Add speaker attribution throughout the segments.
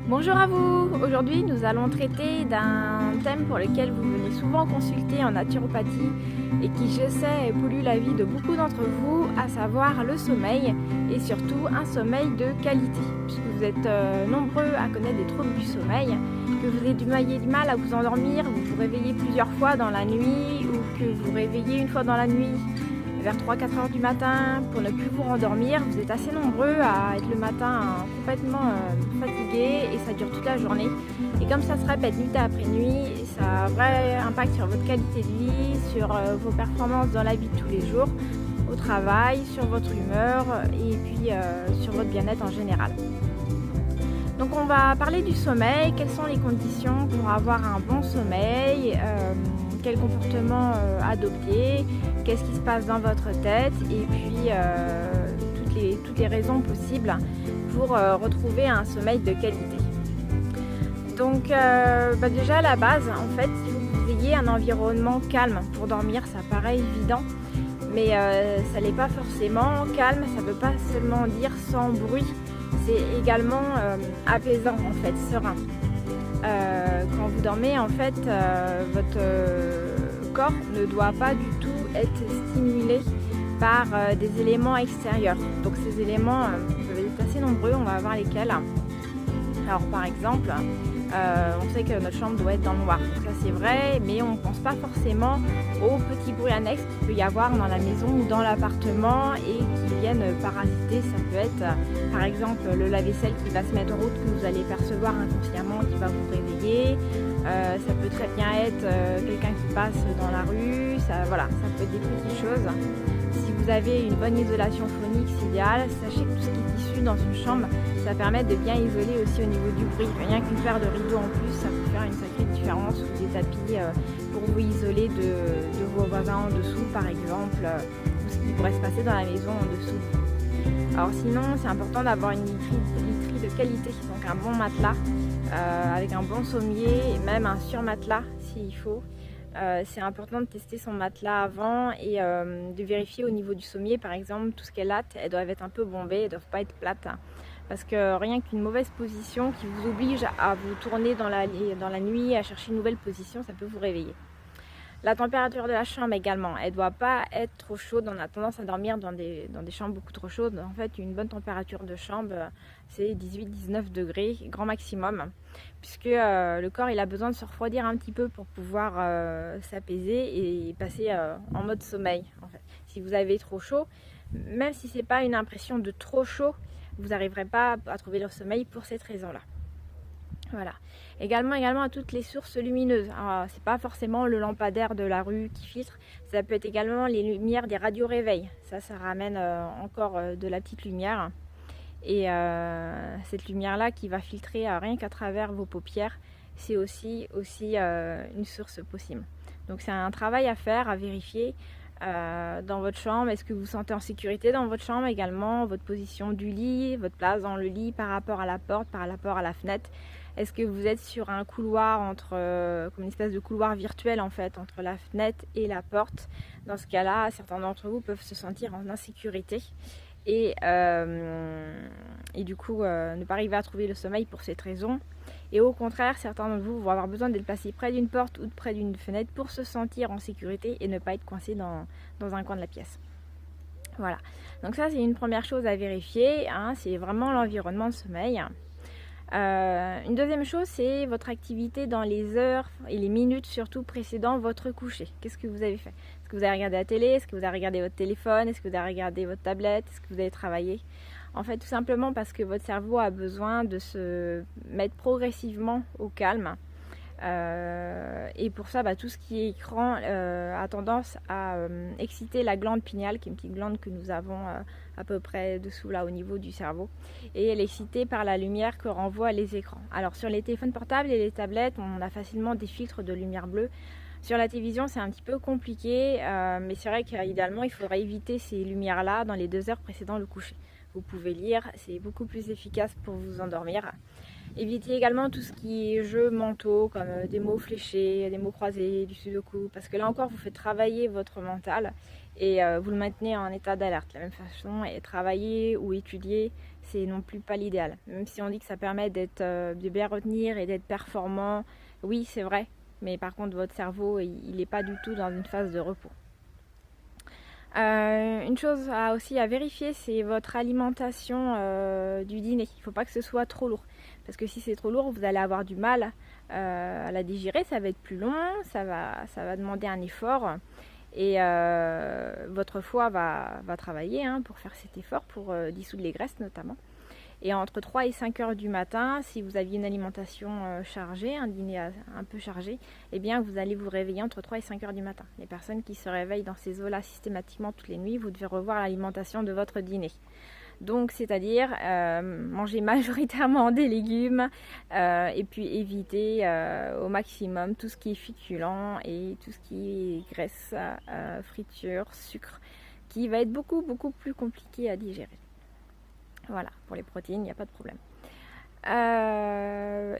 Speaker 1: Bonjour à vous. Aujourd'hui nous allons traiter d'un thème pour lequel vous venez souvent consulter en naturopathie et qui, je sais, pollue la vie de beaucoup d'entre vous, à savoir le sommeil, et surtout un sommeil de qualité, puisque vous êtes nombreux à connaître des troubles du sommeil, que vous ayez du mal à vous endormir, vous vous réveillez plusieurs fois dans la nuit, ou que vous réveillez une fois dans la nuit vers 3-4 heures du matin pour ne plus vous rendormir. Vous êtes assez nombreux à être le matin complètement fatigué, et ça dure toute la journée. Et comme ça se répète nuit après nuit, ça a un vrai impact sur votre qualité de vie, sur vos performances dans la vie de tous les jours, au travail, sur votre humeur et puis sur votre bien-être en général. Donc on va parler du sommeil, quelles sont les conditions pour avoir un bon sommeil, quel comportement adopter, qu'est-ce qui se passe dans votre tête, et puis toutes les raisons possibles pour retrouver un sommeil de qualité. Donc déjà à la base, en fait, il faut que vous ayez un environnement calme pour dormir. Ça paraît évident, mais ça l'est pas forcément. Calme, ça ne veut pas seulement dire sans bruit, c'est également apaisant, en fait, serein. Quand vous dormez, en fait, votre corps ne doit pas du tout être stimulé par des éléments extérieurs. Donc ces éléments peuvent être assez nombreux, on va voir lesquels. Alors par exemple, on sait que notre chambre doit être dans le noir, donc ça c'est vrai, mais on ne pense pas forcément aux petits bruits annexes qu'il peut y avoir dans la maison ou dans l'appartement et qui viennent parasiter. Ça peut être par exemple le lave-vaisselle qui va se mettre en route, que vous allez percevoir inconsciemment, qui va vous réveiller. Ça peut très bien être quelqu'un qui passe dans la rue, ça peut être des petites choses. Si vous avez une bonne isolation phonique, c'est idéal. Sachez que tout ce qui est issu dans une chambre, ça permet de bien isoler aussi au niveau du bruit. Rien qu'une paire de rideaux en plus, ça peut faire une sacrée différence, ou des tapis pour vous isoler de vos voisins en dessous, par exemple, ou ce qui pourrait se passer dans la maison en dessous. Alors sinon, c'est important d'avoir une literie de qualité, donc un bon matelas, avec un bon sommier, et même un surmatelas s'il faut. C'est important de tester son matelas avant et de vérifier au niveau du sommier, par exemple, tout ce qui est lattes, elles doivent être un peu bombées, elles ne doivent pas être plates, parce que rien qu'une mauvaise position qui vous oblige à vous tourner dans la nuit, à chercher une nouvelle position, ça peut vous réveiller. La température de la chambre également, elle ne doit pas être trop chaude. On a tendance à dormir dans des chambres beaucoup trop chaudes. En fait, une bonne température de chambre, c'est 18-19 degrés, grand maximum, puisque le corps il a besoin de se refroidir un petit peu pour pouvoir s'apaiser et passer en mode sommeil. En fait, si vous avez trop chaud, même si c'est pas une impression de trop chaud, vous n'arriverez pas à trouver le sommeil pour cette raison-là. Voilà. Également à toutes les sources lumineuses. C'est pas forcément le lampadaire de la rue qui filtre, ça peut être également les lumières des radios réveil. Ça ramène encore de la petite lumière. Et cette lumière-là qui va filtrer rien qu'à travers vos paupières, c'est aussi une source possible. Donc c'est un travail à faire, à vérifier dans votre chambre. Est-ce que vous vous sentez en sécurité dans votre chambre également? Votre position du lit, votre place dans le lit par rapport à la porte, par rapport à la fenêtre. Est-ce que vous êtes sur un couloir comme une espèce de couloir virtuel en fait, entre la fenêtre et la porte? Dans ce cas-là, certains d'entre vous peuvent se sentir en insécurité et du coup ne pas arriver à trouver le sommeil pour cette raison. Et au contraire, certains d'entre vous vont avoir besoin d'être placés près d'une porte ou près d'une fenêtre pour se sentir en sécurité et ne pas être coincé dans un coin de la pièce. Voilà, donc ça c'est une première chose à vérifier, c'est vraiment l'environnement de sommeil. Une deuxième chose, c'est votre activité dans les heures et les minutes surtout précédant votre coucher. Qu'est-ce que vous avez fait? Est-ce que vous avez regardé la télé? Est-ce que vous avez regardé votre téléphone? Est-ce que vous avez regardé votre tablette? Est-ce que vous avez travaillé? En fait, tout simplement parce que votre cerveau a besoin de se mettre progressivement au calme. Et pour ça, tout ce qui est écran a tendance à exciter la glande pinéale, qui est une petite glande que nous avons à peu près dessous là au niveau du cerveau, et elle est excitée par la lumière que renvoient les écrans. Alors sur les téléphones portables et les tablettes, on a facilement des filtres de lumière bleue. Sur la télévision, c'est un petit peu compliqué, mais c'est vrai qu'idéalement, il faudrait éviter ces lumières-là dans les 2 heures précédant le coucher. Vous pouvez lire, c'est beaucoup plus efficace pour vous endormir. Évitez également tout ce qui est jeux mentaux, comme des mots fléchés, des mots croisés, du sudoku, parce que là encore, vous faites travailler votre mental et vous le maintenez en état d'alerte. De la même façon, et travailler ou étudier, c'est non plus pas l'idéal. Même si on dit que ça permet de bien retenir et d'être performant, oui c'est vrai, mais par contre votre cerveau il n'est pas du tout dans une phase de repos. Une chose aussi à vérifier, c'est votre alimentation du dîner. Il ne faut pas que ce soit trop lourd, parce que si c'est trop lourd, vous allez avoir du mal à la digérer, ça va être plus long, ça va demander un effort, et votre foie va travailler pour faire cet effort, pour dissoudre les graisses notamment. Et entre 3 et 5 heures du matin, si vous aviez une alimentation chargée, un dîner un peu chargé, eh bien vous allez vous réveiller entre 3 et 5 heures du matin. Les personnes qui se réveillent dans ces eaux-là systématiquement toutes les nuits, vous devez revoir l'alimentation de votre dîner. Donc c'est-à-dire manger majoritairement des légumes et puis éviter au maximum tout ce qui est féculent et tout ce qui est graisse, friture, sucre, qui va être beaucoup plus compliqué à digérer. Voilà, pour les protéines, il n'y a pas de problème.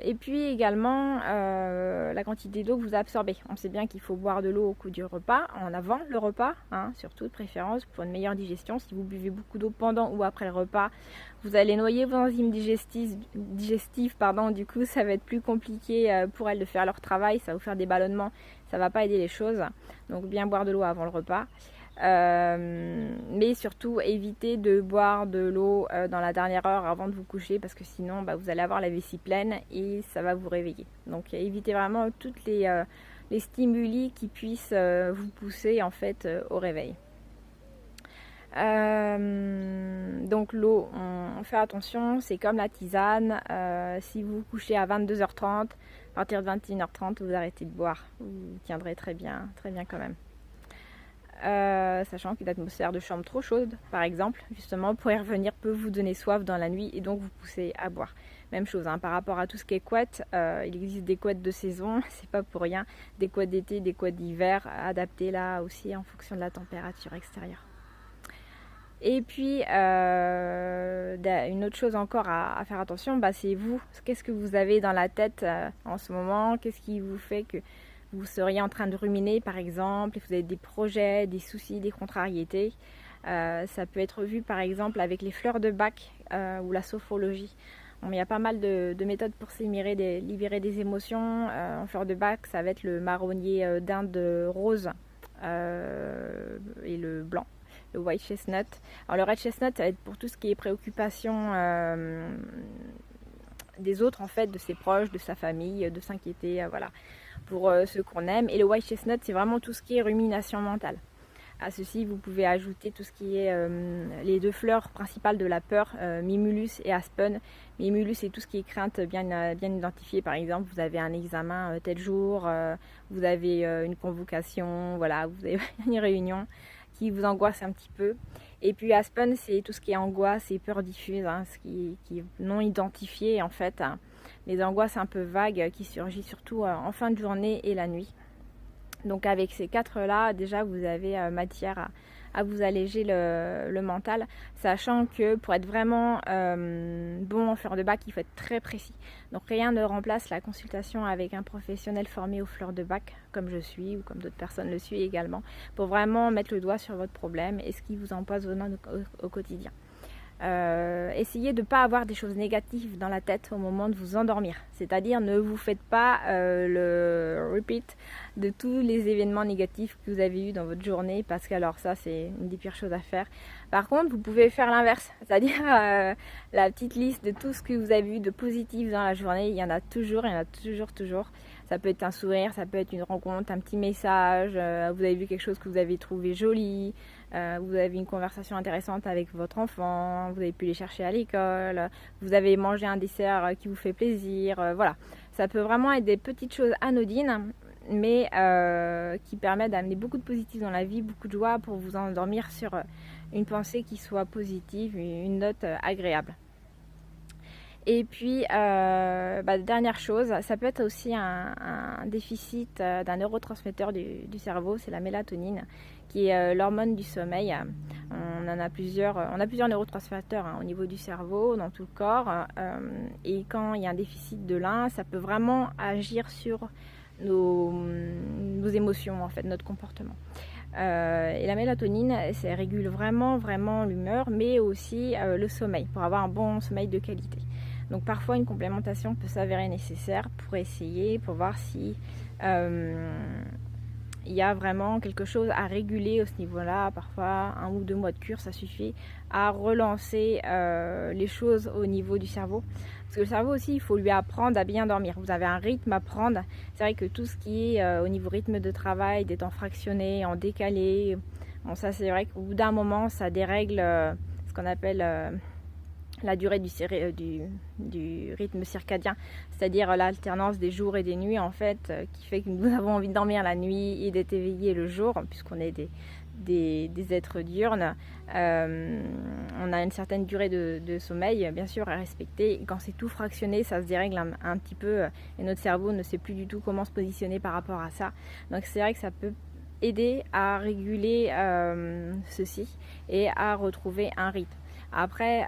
Speaker 1: Et puis également la quantité d'eau que vous absorbez. On sait bien qu'il faut boire de l'eau au cours du repas, en avant le repas, surtout de préférence pour une meilleure digestion. Si vous buvez beaucoup d'eau pendant ou après le repas, vous allez noyer vos enzymes digestives, du coup ça va être plus compliqué pour elles de faire leur travail, ça va vous faire des ballonnements, ça va pas aider les choses. Donc bien boire de l'eau avant le repas. Mais surtout évitez de boire de l'eau dans la dernière heure avant de vous coucher, parce que sinon vous allez avoir la vessie pleine et ça va vous réveiller. Donc évitez vraiment toutes les stimuli qui puissent vous pousser en fait au réveil. Donc l'eau, on fait attention, c'est comme la tisane, si vous vous couchez à 22h30, à partir de 21h30 vous arrêtez de boire, vous tiendrez très bien quand même. Sachant qu'une atmosphère de chambre trop chaude, par exemple, justement, pour y revenir peut vous donner soif dans la nuit et donc vous pousser à boire. Même chose, par rapport à tout ce qui est couette, il existe des couettes de saison, c'est pas pour rien, des couettes d'été, des couettes d'hiver, adaptées là aussi en fonction de la température extérieure. Et puis, une autre chose encore à faire attention, c'est vous. Qu'est-ce que vous avez dans la tête en ce moment? Qu'est-ce qui vous fait que vous seriez en train de ruminer, par exemple, et vous avez des projets, des soucis, des contrariétés. Ça peut être vu, par exemple, avec les fleurs de Bach ou la sophrologie. Il y a pas mal de méthodes pour libérer des émotions. En fleurs de Bach, ça va être le marronnier d'Inde rose et le blanc, le white chestnut. Alors le red chestnut, ça va être pour tout ce qui est préoccupation des autres, en fait, de ses proches, de sa famille, de s'inquiéter, voilà, pour ceux qu'on aime. Et le white chestnut, c'est vraiment tout ce qui est rumination mentale. À ceci, vous pouvez ajouter tout ce qui est les deux fleurs principales de la peur, Mimulus et Aspen. Mimulus, c'est tout ce qui est crainte bien identifiée. Par exemple, vous avez un examen tel jour, vous avez une convocation, voilà, vous avez une réunion qui vous angoisse un petit peu. Et puis Aspen, c'est tout ce qui est angoisse et peur diffuse, ce qui est non identifié en fait. Les angoisses un peu vagues qui surgissent surtout en fin de journée et la nuit. Donc avec ces quatre-là, déjà vous avez matière à vous alléger le mental, sachant que pour être vraiment bon en fleurs de Bach, il faut être très précis. Donc rien ne remplace la consultation avec un professionnel formé aux fleurs de Bach, comme je suis ou comme d'autres personnes le suivent également, pour vraiment mettre le doigt sur votre problème et ce qui vous empoisonne au quotidien. Essayez de ne pas avoir des choses négatives dans la tête au moment de vous endormir, c'est-à-dire ne vous faites pas le repeat de tous les événements négatifs que vous avez eu dans votre journée, parce que alors ça c'est une des pires choses à faire. Par contre vous pouvez faire l'inverse, c'est-à-dire la petite liste de tout ce que vous avez eu de positif dans la journée. Il y en a toujours. Ça peut être un sourire, ça peut être une rencontre, un petit message, vous avez vu quelque chose que vous avez trouvé joli, vous avez une conversation intéressante avec votre enfant, vous avez pu les chercher à l'école, vous avez mangé un dessert qui vous fait plaisir, voilà. Ça peut vraiment être des petites choses anodines, mais qui permettent d'amener beaucoup de positif dans la vie, beaucoup de joie pour vous endormir sur une pensée qui soit positive, une note agréable. Et puis, dernière chose, ça peut être aussi un déficit d'un neurotransmetteur du cerveau, c'est la mélatonine, qui est l'hormone du sommeil. On a plusieurs neurotransmetteurs au niveau du cerveau, dans tout le corps, et quand il y a un déficit de l'un, ça peut vraiment agir sur nos émotions, en fait, notre comportement. Et la mélatonine, ça régule vraiment l'humeur, mais aussi le sommeil, pour avoir un bon sommeil de qualité. Donc parfois une complémentation peut s'avérer nécessaire pour essayer, pour voir si il y a vraiment quelque chose à réguler à ce niveau-là. Parfois 1 ou 2 mois de cure, ça suffit à relancer les choses au niveau du cerveau. Parce que le cerveau aussi, il faut lui apprendre à bien dormir. Vous avez un rythme à prendre. C'est vrai que tout ce qui est au niveau rythme de travail, des temps fractionnés, en décalé, bon ça c'est vrai qu'au bout d'un moment, ça dérègle ce qu'on appelle la durée du rythme circadien, c'est-à-dire l'alternance des jours et des nuits en fait, qui fait que nous avons envie de dormir la nuit et d'être éveillé le jour, puisqu'on est des êtres diurnes. On a une certaine durée de sommeil bien sûr à respecter, et quand c'est tout fractionné, ça se dérègle un petit peu, et notre cerveau ne sait plus du tout comment se positionner par rapport à ça. Donc c'est vrai que ça peut aider à réguler ceci et à retrouver un rythme. Après,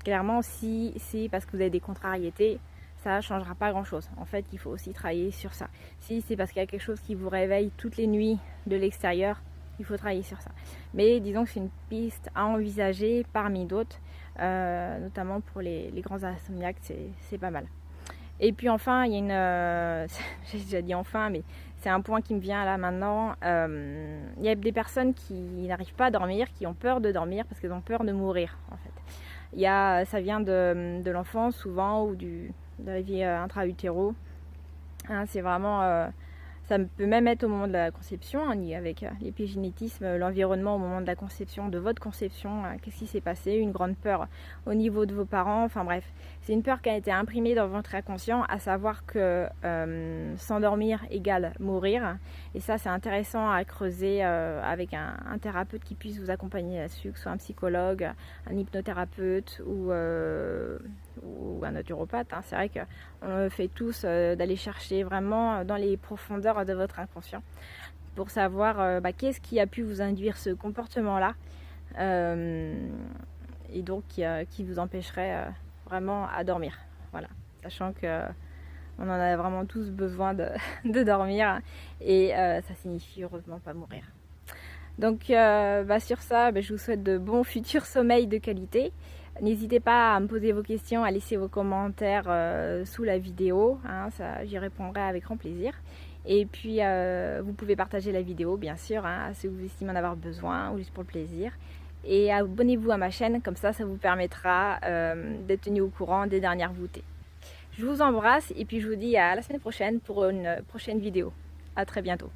Speaker 1: clairement, si c'est parce que vous avez des contrariétés, ça ne changera pas grand-chose. En fait, il faut aussi travailler sur ça. Si c'est parce qu'il y a quelque chose qui vous réveille toutes les nuits de l'extérieur, il faut travailler sur ça. Mais disons que c'est une piste à envisager parmi d'autres, notamment pour les grands insomniaques, c'est pas mal. Et puis enfin, il y a une... j'ai déjà dit enfin, mais c'est un point qui me vient là maintenant. Il y a des personnes qui n'arrivent pas à dormir, qui ont peur de dormir parce qu'elles ont peur de mourir, en fait. Ça vient de l'enfance souvent, ou de la vie intra-utéro. Hein, c'est vraiment... ça peut même être au moment de la conception, hein, avec l'épigénétisme, l'environnement au moment de la conception, de votre conception. Qu'est-ce qui s'est passé? Une grande peur au niveau de vos parents. Enfin bref, c'est une peur qui a été imprimée dans votre inconscient, à savoir que s'endormir égale mourir. Et ça, c'est intéressant à creuser avec un thérapeute qui puisse vous accompagner là-dessus, que ce soit un psychologue, un hypnothérapeute ou un naturopathe. Hein. C'est vrai qu'on le fait tous, d'aller chercher vraiment dans les profondeurs de votre inconscient pour savoir qu'est-ce qui a pu vous induire ce comportement-là, et donc qui vous empêcherait vraiment à dormir. Voilà, sachant que on en a vraiment tous besoin de dormir, et ça signifie heureusement pas mourir. Donc sur ça, je vous souhaite de bons futurs sommeils de qualité. N'hésitez pas à me poser vos questions, à laisser vos commentaires sous la vidéo, hein, j'y répondrai avec grand plaisir. Et puis vous pouvez partager la vidéo bien sûr, hein, si vous estimez en avoir besoin ou juste pour le plaisir. Et abonnez-vous à ma chaîne, comme ça vous permettra d'être tenu au courant des dernières nouveautés. Je vous embrasse et puis je vous dis à la semaine prochaine pour une prochaine vidéo. À très bientôt.